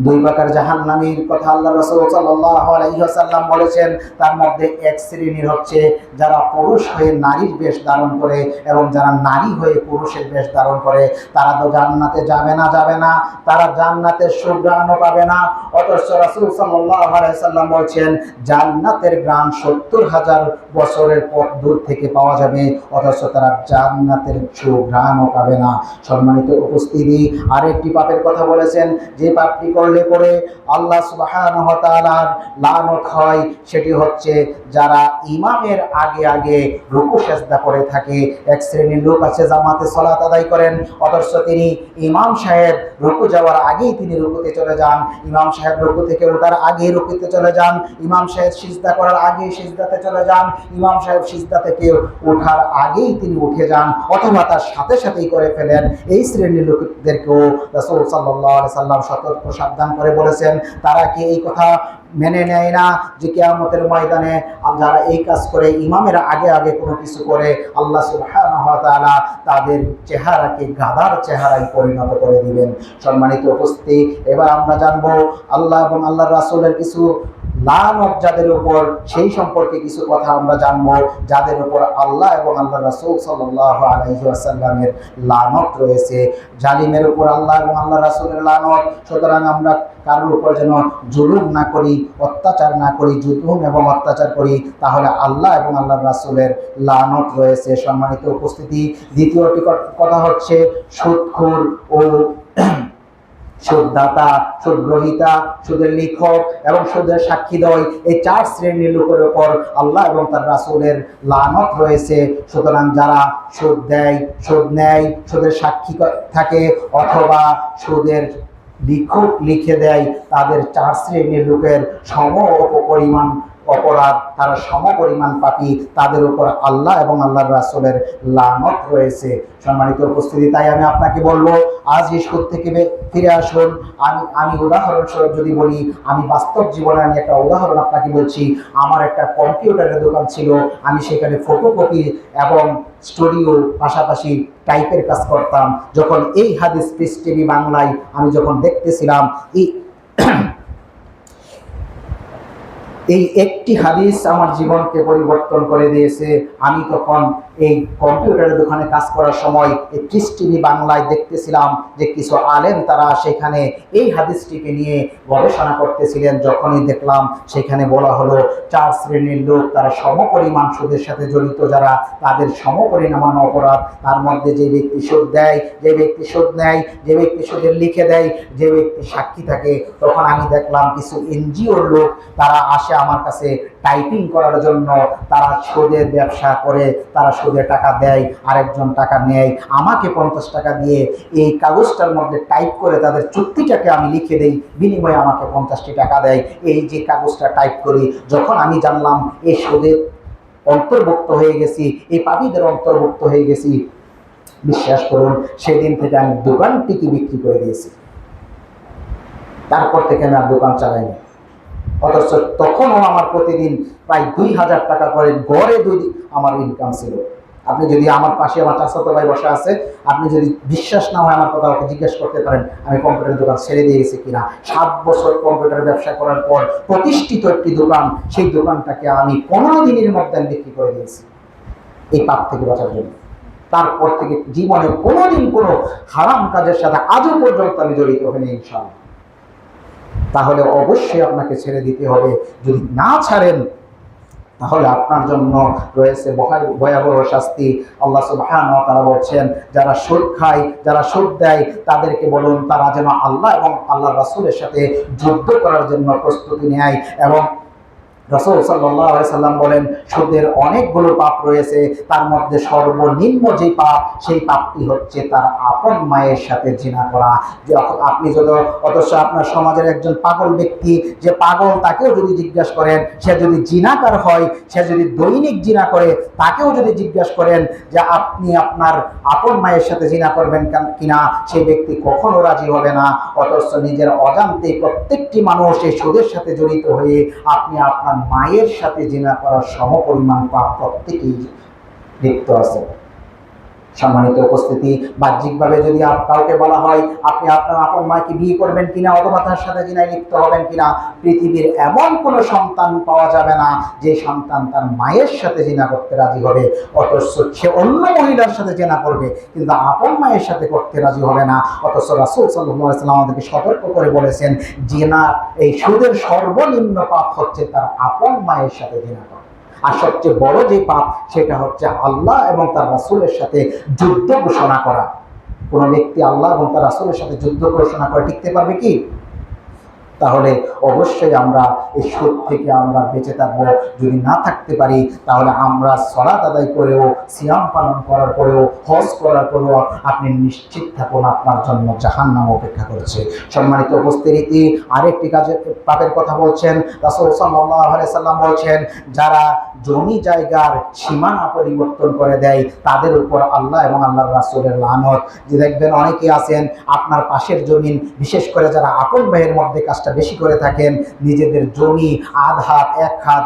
2 প্রকার জাহান্নামীর কথা আল্লাহ রাসূল সাল্লাল্লাহু আলাইহি ওয়াসাল্লাম বলেছেন। তার মধ্যে এক শ্রেণীর হচ্ছে যারা পুরুষ হয়ে নারীর বেশ ধারণ করে, এবং যারা নারী হয়ে পুরুষের বেশ ধারণ করে। তারা তো জান্নাতে যাবে না, তারা জান্নাতের সুঘ্রাণও পাবে না। অথচ রাসূল সাল্লাল্লাহু আলাইহি ওয়াসাল্লাম বলছেন, জান্নাতের ঘ্রাণ 70,000 বছরের পথ দূর থেকে পাওয়া যাবে, অথচ তারা জান্নাতের সুঘ্রাণও পাবে না। সম্মানিত উপস্থিতি, আরেকটি পাপের কথা বলেছেন, যে পাপটি করলে পরে আল্লাহ সুবহানাহু ওয়া তাআলার লানত হয়, সেটি হচ্ছে যারা ইমামের আগে আগে রুকু সেজদা করে থাকে। এক শ্রেণীর লোক আছে জামাতে সালাত আদায় করেন, অথচ তিনি ইমাম সাহেব রুকু যাওয়ার আগেই তিনি রুকুতে চলে যান, ইমাম সাহেব রুকু থেকে ওঠার আগেই রুকুতে চলে যান, ইমাম সাহেব সিজদা করার আগেই সিজদাতে চলে যান, ইমাম সাহেব সিজদা থেকে ওঠার আগেই তিনি উঠে যান, অথবা তার সাথে সাথেই করে ফেলেন। এই শ্রেণীর লোকদেরকেও রাসূল সাল্লাল্লাহু আলাইহি ওয়াসাল্লাম সতর্ক সাবধান করে বলেছেন, তারা কি এই কথা মেনে নেয় না যে কিয়ামতের ময়দানে যারা এই কাজ করে, ইমামের আগে আগে কোনো কিছু করে, আল্লাহ সুবহানাহু ওয়া তাআলা তাদের চেহারাকে গাধার চেহারায় পরিণত করে দিবেন। সম্মানিত উপস্থিতি, এবার আমরা জানবো আল্লাহ এবং আল্লাহর রাসূলের কিছু লানত যাদের উপর, সেই সম্পর্কে কিছু কথা আমরা জানবো, যাদের উপর আল্লাহ এবং আল্লাহ রাসূল সাল্লাল্লাহু আলাইহি ওয়াসাল্লামের লানত রয়েছে। জালিমের উপর আল্লাহ এবং আল্লাহ রাসূলের লানত। সুতরাং আমরা কারোর উপর যেন জুলুম না করি, অত্যাচার না করি, জুলুম এবং অত্যাচার করি, তাহলে আল্লাহ এবং আল্লাহর রাসূলের লানত রয়েছে। সম্মানিত উপস্থিতি, দ্বিতীয়টি কথা হচ্ছে সুদখোর ও সুদদাতা, সুদগ্রহীতা, সুদের লেখক এবং সুদের সাক্ষীদ্বয়, এই 4 শ্রেণীর লোকের উপর আল্লাহ এবং তার রাসূলের লানত রয়েছে। সুতরাং যারা সুদ দেয়, সুদ নেয়, সুদের সাক্ষী থাকে অথবা সুদের লিখে দেয়, তাদের 4 শ্রেণীর লোকের পরিমাণ অপরাধ, তারা সমপরিমাণ পাপী, তাদের উপর আল্লাহ এবং আল্লাহর রাসূলের লানত রয়েছে। সম্মানিত উপস্থিতি, তাই আমি আপনাকে বলবো আজ এই সুদ থেকে ফিরে আসুন। আমি উদাহরণস্বরূপ যদি বলি, আমি বাস্তব জীবনে আমি একটা উদাহরণ আপনাকে বলছি। আমার একটা কম্পিউটারের দোকান ছিল, আমি সেখানে ফটোকপি এবং স্টুডিও পাশাপাশি টাইপের কাজ করতাম। যখন এই হাদিস পিস টিভি বাংলায় আমি যখন দেখতেছিলাম, এই একটি হাদিস আমার জীবনকে পরিবর্তন করে দিয়েছে। আমি তখন এই কম্পিউটারের দোকানে কাজ করার সময় এই পিস টিভি বাংলায় দেখতেছিলাম যে কিছু আলেম তারা সেখানে এই হাদিসটিকে নিয়ে গবেষণা করতেছিলেন। যখনই দেখলাম সেখানে বলা হলো 4 শ্রেণীর লোক, তারা সমপরিমাণ সুদের সাথে জড়িত, যারা তাদের সমপরিমাণ অপরাধ। তার মধ্যে যে ব্যক্তি সুদ দেয়, যে ব্যক্তি সুদ নেয়, যে ব্যক্তি সুদের লিখে দেয়, যে ব্যক্তি সাক্ষী থাকে। তখন আমি দেখলাম কিছু এনজিওর লোক তারা আসে আমার কাছে টাইপিং করার জন্য। তারা সুদের ব্যবসা করে, তারা সুদে টাকা দেয়, আরেকজন টাকা নেয়, আমাকে 50 টাকা দিয়ে এই কাগজটার মধ্যে টাইপ করে তাদের চুক্তিটাকে আমি লিখে দেই, বিনিময়ে আমাকে 50টি টাকা দেয়। এই যে কাগজটা টাইপ করি, যখন আমি জানলাম এই সুদের অন্তর্ভুক্ত হয়ে গেছি, এই পাপীদের অন্তর্ভুক্ত হয়ে গেছি, বিশ্বাস করুন সেদিন থেকে আমি দোকানটিকে বিক্রি করে দিয়েছি। তারপর থেকে আমি আর দোকান চালাইনি। অথচ তখনও আমার প্রতিদিন প্রায় 2000 টাকা করে গড়ে আমার ইনকাম ছিল। আপনি যদি আমার পাশে আমার চাচাতো ভাই বসে আছে, আপনি যদি বিশ্বাস না হয় আমার কথা ওকে জিজ্ঞেস করতে পারেন আমি কম্পিউটার দোকান ছেড়ে দিয়ে গেছি কিনা। 7 বছর কম্পিউটার ব্যবসা করার পর প্রতিষ্ঠিত একটি দোকান, সেই দোকানটাকে আমি 15 দিনের মধ্যে আমি বিক্রি করে দিয়েছি এই পাপ থেকে বাঁচার জন্য। তারপর থেকে জীবনে কোনোদিন কোনো হারাম কাজের সাথে আজও পর্যন্ত আমি জড়িত হইনি ইনশাআল্লাহ। তাহলে অবশ্যই আপনাকে ছেড়ে দিতে হবে। যদি না ছাড়েন তাহলে আপনার জন্য রয়েছে ভয়াবহ শাস্তি। আল্লাহ সুবহানাহু ওয়া তাআলা বলছেন, যারা সুদ খায়, যারা সুদ দেয়, তাদেরকে বলুন তারা যেন আল্লাহ এবং আল্লাহর রাসূলের সাথে যুদ্ধ করার জন্য প্রস্তুতি নেয়। এবং রাসূল সাল্লাল্লাহু আলাইহি সাল্লাম বলেন, সুদের অনেকগুলো পাপ রয়েছে, তার মধ্যে সর্বনিম্ন যে পাপ, সেই পাপটি হচ্ছে তার আপন মায়ের সাথে জিনা করা। যে আপনি যদি অথচ আপনার সমাজের একজন পাগল ব্যক্তি, যে পাগল, তাকেও যদি জিজ্ঞাসা করেন, সে যদি জিনাকার হয়, সে যদি দৈনিক জিনা করে, তাকেও যদি জিজ্ঞাসা করেন যে আপনি আপনার আপন মায়ের সাথে জিনা করবেন কিনা, সেই ব্যক্তি কখনো রাজি হবে না। অথচ নিজের অজান্তে প্রত্যেকটি মানুষ এই সুদের সাথে জড়িত হয়ে আপনি আপনার মায়ের সাথে জিনা করার সমপরিমাণ পাপ প্রত্যেকেই লিপ্ত আছে। সম্মানিত উপস্থিতি, বাহ্যিকভাবে যদি কাউকে বলা হয় আপনি আপনার আপন মাকে বিয়ে করবেন কিনা অথবা তার সাথে জিনায় লিপ্ত হবেন কিনা, পৃথিবীর এমন কোনো সন্তান পাওয়া যাবে না যে সন্তান তার মায়ের সাথে জিনা করতে রাজি হবে। অথচ সে অন্য মহিলার সাথে জিনা করবে কিন্তু আপন মায়ের সাথে করতে রাজি হবে না। অথচ রাসূল সাল্লাল্লাহু আলাইহি ওয়াসাল্লাম আমাদেরকে সতর্ক করে বলেছেন, জিনা, এই সুদের সর্বনিম্ন পাপ হচ্ছে তার আপন মায়ের সাথে জিনা করা। আর সবচেয়ে বড় যে পাপ, সেটা হচ্ছে আল্লাহ এবং তার রাসূলের সাথে যুদ্ধ ঘোষণা করা। কোন ব্যক্তি আল্লাহ এবং তার রাসূলের সাথে যুদ্ধ ঘোষণা করে টিকতে পারবে কি? তাহলে অবশ্যই আমরা এই সুদ থেকে আমরা বেঁচে থাকবো। যদি না থাকতে পারি তাহলে আমরা সালাত আদায় করেও, সিয়াম পালন করার পরেও, হজ করার পরেও আপনি নিশ্চিত থাকুন আপনার জন্য জাহান্নাম অপেক্ষা করছে। সম্মানিত উপস্থিতি, আরেকটি কাজের পাপের কথা বলছেন রাসূল সাল্লাল্লাহু আলাইহি সাল্লাম বলছেন, যারা জমি জায়গার সীমানা পরিবর্তন করে দেয় তাদের উপর আল্লাহ এবং আল্লাহর রাসূলের লানত। যে দেখবেন অনেকে আছেন আপনার পাশের জমিন, বিশেষ করে যারা আপন ভাইয়ের মধ্যে কাজটা বেশি করে থাকেন, নিজেদের জমি আধ হাত, 1 হাত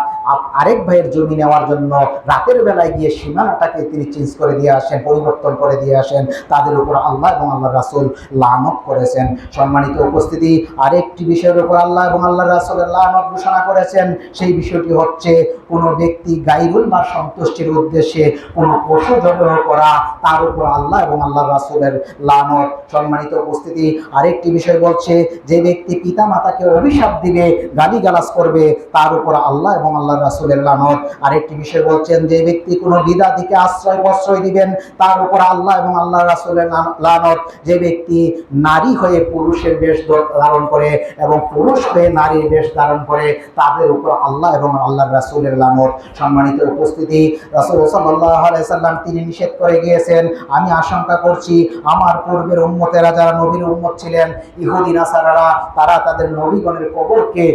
আরেক ভাইয়ের জমি নেওয়ার জন্য রাতের বেলায় গিয়ে সীমানাটাকে তিনি চেঞ্জ করে দিয়ে আসেন, পরিবর্তন করে দিয়ে আসেন, তাদের উপর আল্লাহ এবং আল্লাহ রাসূল লানত করেছেন। সম্মানিত উপস্থিতি, আরেকটি বিষয়ের উপর আল্লাহ এবং আল্লাহ রাসূলের লানত ঘোষণা করেছেন। সেই বিষয়টি হচ্ছে কোনো ব্যক্তি গায়রুল বা সন্তুষ্টির উদ্দেশ্যে কোনো পশু জবাহ করা, তার উপর আল্লাহ এবং আল্লাহ রাসূলের লানত। সম্মানিত উপস্থিতি, আরেকটি বিষয় বলছে যে ব্যক্তি পিতা মাতাকে অভিশাপ দিবে, গালিগালাজ করবে, তার উপর আল্লাহ এবং আল্লাহ রাসূলের লানত। আরেকটি বিষয় বলছেন যে ব্যক্তি কোনো বিদআতকে আশ্রয় প্রশ্রয় দিবেন, তার উপর আল্লাহ এবং আল্লাহ রাসূলের লানত। যে ব্যক্তি নারী হয়ে পুরুষের বেশ ধারণ করে এবং পুরুষ হয়ে নারীর বেশ ধারণ করে, তাদের উপর আল্লাহ এবং আল্লাহ রাসূলের লানত। সম্মানিত উপস্থিতি, রাসূল সাল্লাল্লাহু আলাইহি সাল্লাম তিনি নিষেধ করে গিয়েছেন, আমি আশঙ্কা করছি আমার পূর্বের উম্মতেরা যারা নবীর উম্মত ছিলেন, ইহুদি নাসারারা, তারা তাদের নবীগণের কবরকে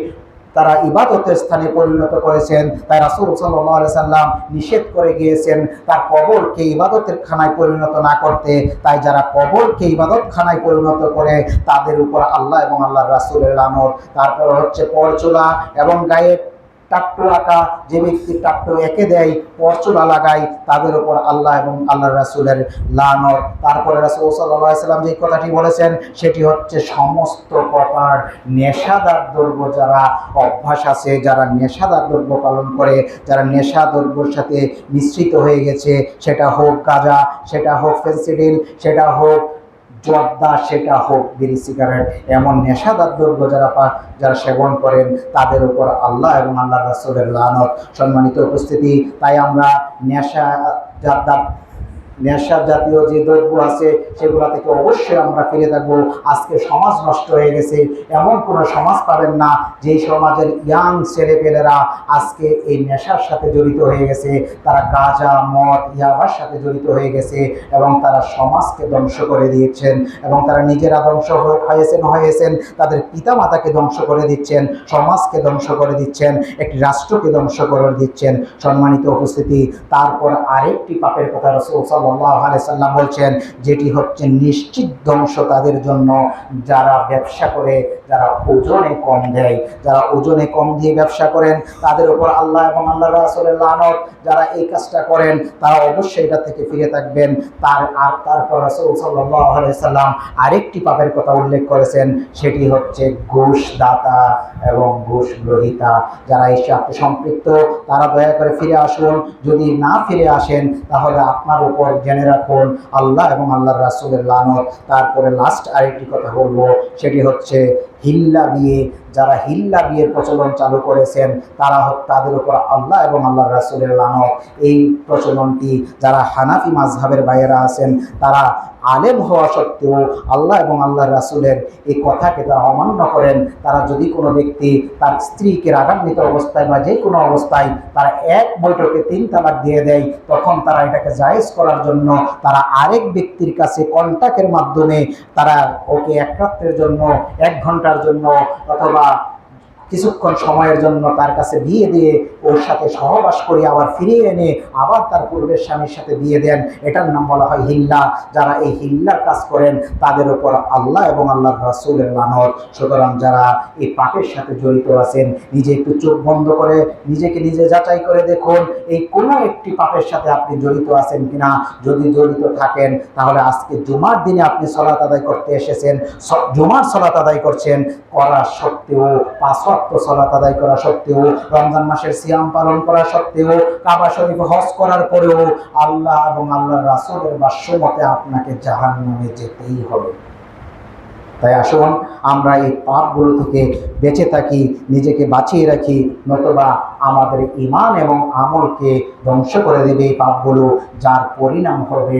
তারা ইবাদতের স্থানে পরিণত করেছেন। তাই রাসূল সাল্লাল্লাহু আলাইহি সাল্লাম নিষেধ করে গিয়েছেন তার কবরকে ইবাদতের খানায় পরিণত না করতে। তাই যারা কবরকে ইবাদত খানায় পরিণত করে, তাদের উপর আল্লাহ এবং আল্লাহর রাসূলের লানত। তারপর হচ্ছে পরচুলা এবং গায়ে টাট্টু আঁকা, যে ব্যক্তি টাট্টু এঁকে দেয়, পরচুলা লাগায়, তাদের উপর আল্লাহ এবং আল্লাহর রাসূলের লানত। তারপরে রাসূল সাল্লাল্লাহু আলাইহি সাল্লাম যে কথাটি বলেছেন সেটি হচ্ছে সমস্ত প্রকার নেশাদার দ্রব্য যারা অভ্যাস আছে, যারা নেশাদার দ্রব্য পালন করে, যারা নেশা দ্রব্যের সাথে মিশ্রিত হয়ে গেছে, সেটা হোক গাঁজা, সেটা হোক ফেন্সিডিল, সেটা হোক জর্দা, সেটা হোক বিড়ি সিগারেট, এমন নেশাদার দ্রব্য যারা সেবন করেন, তাদের উপর আল্লাহ এবং আল্লাহ রাসূলের লানত। সম্মানিত উপস্থিতি, তাই আমরা নেশা জাতীয় যে দ্রব্য আছে সেগুলো থেকে অবশ্যই আমরা ফিরে থাকবো। আজকে সমাজ নষ্ট হয়ে গেছে, এমন কোনো সমাজ পাবেন না যেই সমাজের ইয়াং ছেলেপেলেরা আজকে এই নেশার সাথে জড়িত হয়ে গেছে, তারা গাঁজা মদ ইয়াবার সাথে জড়িত হয়ে গেছে এবং তারা সমাজকে ধ্বংস করে দিয়েছেন এবং তারা নিজেরা ধ্বংস হয়েছেন, তাদের পিতা মাতাকে ধ্বংস করে দিচ্ছেন, সমাজকে ধ্বংস করে দিচ্ছেন, একটি রাষ্ট্রকে ধ্বংস করে দিচ্ছেন। সম্মানিত উপস্থিতি, তারপর আরেকটি পাপের কথা রাসূল সাল্লাল্লাহু আলাইহি সাল্লাম বলছেন, যেটি হচ্ছে নিশ্চিত ধ্বংস তাদের জন্য যারা ব্যবসা করে, যারা ওজনে কম দেয়, যারা ওজনে কম দিয়ে ব্যবসা করেন, তাদের উপর আল্লাহ এবং আল্লাহর রাসূলের লানত। যারা এই কাজটা করেন তারা অবশ্যই এটা থেকে ফিরে থাকবেন। তারপর রাসূল সাল্লাল্লাহু আলাইহি সাল্লাম আরেকটি পাপের কথা উল্লেখ করেছেন, সেটি হচ্ছে ঘুষ দাতা এবং ঘুষ গ্রহীতা। যারা এই সাথে সম্পৃক্ত তারা দয়া করে ফিরে আসুন। যদি না ফিরে আসেন তাহলে আপনার উপর জেনে রাখুন আল্লাহ এবং আল্লাহর রাসূলের লানত। তারপরে লাস্ট আরেকটি কথা বলবো, সেটি হচ্ছে হিল্লা বিয়ে। যারা হিল্লা বিয়ের প্রচলন চালু করেছেন তাদের উপর আল্লাহ এবং আল্লাহর রাসূলের লানত। এই প্রচলনটি যারা হানাফি মাযহাবের বাইরা আছেন, তারা আলেম হওয়া সত্ত্বেও আল্লাহ এবং আল্লাহর রাসূলের এই কথাকে তারা অমান্য করেন। তারা যদি কোনো ব্যক্তি তার স্ত্রীকে রাগান্বিত অবস্থায় বা যে কোনো অবস্থায় তারা এক বৈঠকে 3 তালাক দিয়ে দেয়, তখন তারা এটাকে জায়েজ করার জন্য তারা আরেক ব্যক্তির কাছে কন্টাক্টের মাধ্যমে তারা ওকে এক রাত্রের জন্য, 1 ঘন্টার জন্য অথবা কিছুক্ষণ সময়ের জন্য তার কাছে বিয়ে দিয়ে ওর সাথে সহবাস করে আবার ফিরিয়ে এনে আবার তার পূর্বের স্বামীর সাথে বিয়ে দেন। এটার নাম বলা হয় হিল্লা। যারা এই হিল্লার কাজ করেন তাদের উপর আল্লাহ এবং আল্লাহর রাসূলের লানত। সুতরাং যারা এই পাপের সাথে জড়িত আছেন, নিজে একটু চোখ বন্ধ করে নিজেকে নিজে যাচাই করে দেখুন এই কোনো একটি পাপের সাথে আপনি জড়িত আছেন কিনা। যদি জড়িত থাকেন তাহলে আজকে জুমার দিনে আপনি সালাত আদায় করতে এসেছেন, জুমার সালাত আদায় করছেন, করা সত্ত্বেও 5 ওয়াক্ত সালাত আদায় করা সত্ত্বেও, রমজান মাসের সিয়াম পালন করা সত্ত্বেও, কাবা শরীফ হজ করার পরেও আল্লাহ এবং আল্লাহর রাসূলের ভাষ্য মতে আপনাকে জাহান্নামে যেতেই হবে। তাই আসুন আমরা এই পাপগুলো থেকে বেঁচে থাকি, নিজেকে বাঁচিয়ে রাখি, নতুবা আমাদের ঈমান এবং আমলকে ধ্বংস করে দেবে এই পাপগুলো, যার পরিণাম হবে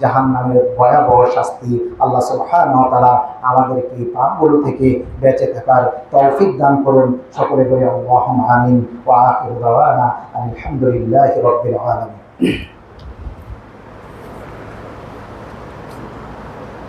জাহান্নামের ভয়াবহ শাস্তি। আল্লাহ সুবহানাহু ওয়া তাআলা আমাদেরকে এই পাপগুলো থেকে বেঁচে থাকার তৌফিক দান করুন। সকলে বলি আল্লাহুম্মা আমিন। ওয়া আখিরু দাওয়ানা আলহামদুলিল্লাহি রাব্বিল আলামিন।